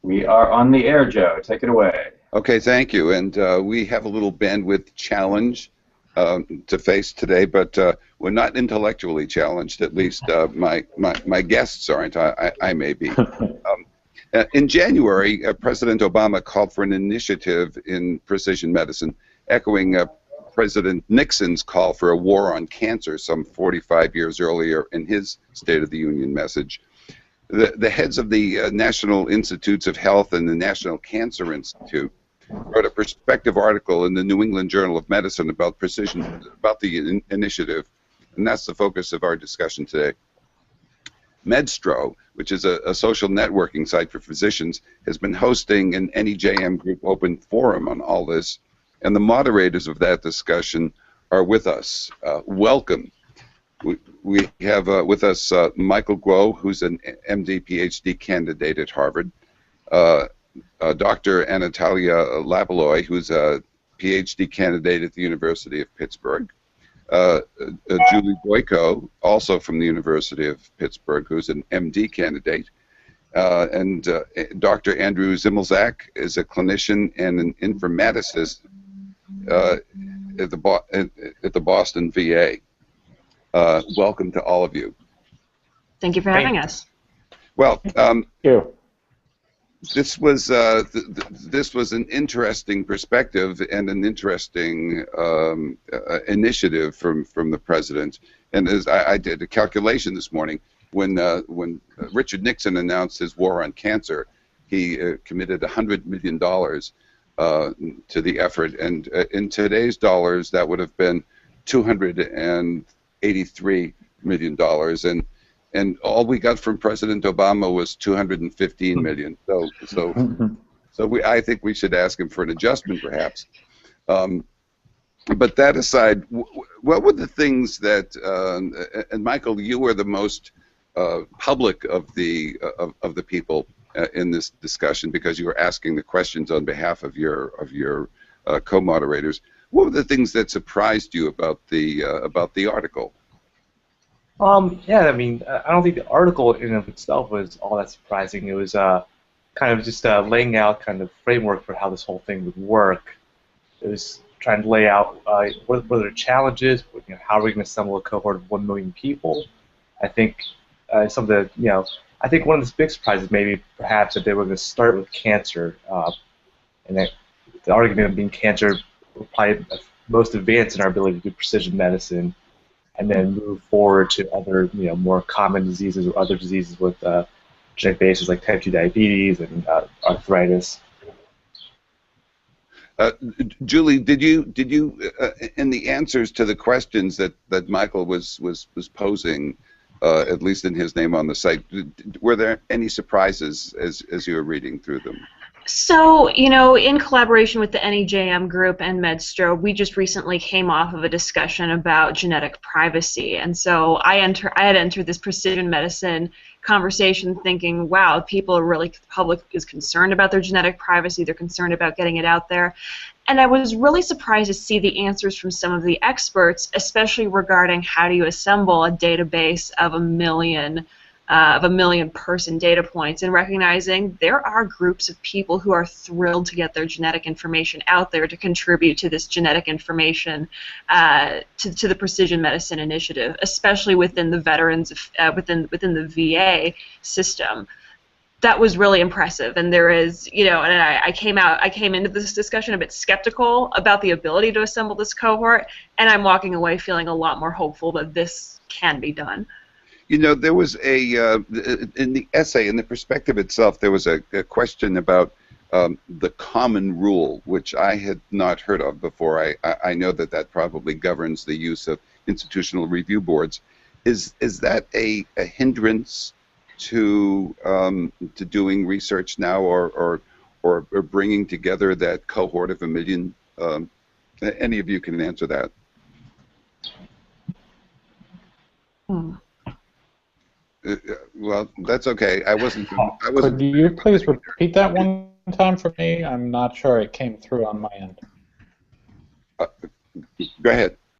We are on the air, Joe. Take it away. Okay, thank you. And we have a little bandwidth challenge to face today, but we're not intellectually challenged. At least my guests aren't. I may be. In January, President Obama called for an initiative in precision medicine, echoing President Nixon's call for a war on cancer some 45 years earlier in his State of the Union message. The heads of the National Institutes of Health and the National Cancer Institute wrote a perspective article in the New England Journal of Medicine about the initiative, and that's the focus of our discussion today. Medstro, which is a social networking site for physicians, has been hosting an NEJM Group Open Forum on all this, and the moderators of that discussion are with us. Welcome. We have with us Michael Guo, who's an MD, PhD candidate at Harvard, Dr. Anatolia Labaloy, who's a PhD candidate at the University of Pittsburgh, Julie Boyko, also from the University of Pittsburgh, who's an MD candidate, and Dr. Andrew Zimmelzak is a clinician and an informaticist at the Boston VA. Welcome to all of you. Thank you for having us. Well, Thank you. This was an interesting perspective and an interesting initiative from the president. And as I did a calculation this morning, when Richard Nixon announced his war on cancer, he committed $100 million to the effort, and in today's dollars, that would have been $283 million, and all we got from President Obama was $215 million. So I think we should ask him for an adjustment, perhaps. But that aside, what were the things that? And Michael, you were the most public of the people in this discussion because you were asking the questions on behalf of your co-moderators. What were the things that surprised you about the article? Yeah, I mean, I don't think the article in and of itself was all that surprising. It was kind of just laying out kind of framework for how this whole thing would work. It was trying to lay out what are the challenges, how are we going to assemble a cohort of 1 million people. I think I think one of the big surprises maybe perhaps that they were going to start with cancer, and that the argument being cancer will probably most advanced in our ability to do precision medicine, and then move forward to other, more common diseases or other diseases with genetic bases like type 2 diabetes and arthritis. Julie, did you in the answers to the questions that Michael was posing, at least in his name on the site, were there any surprises as you were reading through them? So, in collaboration with the NEJM Group and Medstro, we just recently came off of a discussion about genetic privacy. And so I had entered this precision medicine conversation thinking, wow, the public is concerned about their genetic privacy, they're concerned about getting it out there. And I was really surprised to see the answers from some of the experts, especially regarding how do you assemble a database of a million person data points, and recognizing there are groups of people who are thrilled to get their genetic information out there to contribute to this genetic information to the precision medicine initiative, especially within the veterans within the VA system. That was really impressive, and there is, and I came into this discussion a bit skeptical about the ability to assemble this cohort, and I'm walking away feeling a lot more hopeful that this can be done. There was in the essay, in the perspective itself, there was a question about the common rule, which I had not heard of before. I know that probably governs the use of institutional review boards. Is that a hindrance to doing research now, or bringing together that cohort of 1 million? Any of you can answer that. Well, that's okay. I wasn't. Could you please repeat that one time for me? I'm not sure it came through on my end. Go ahead.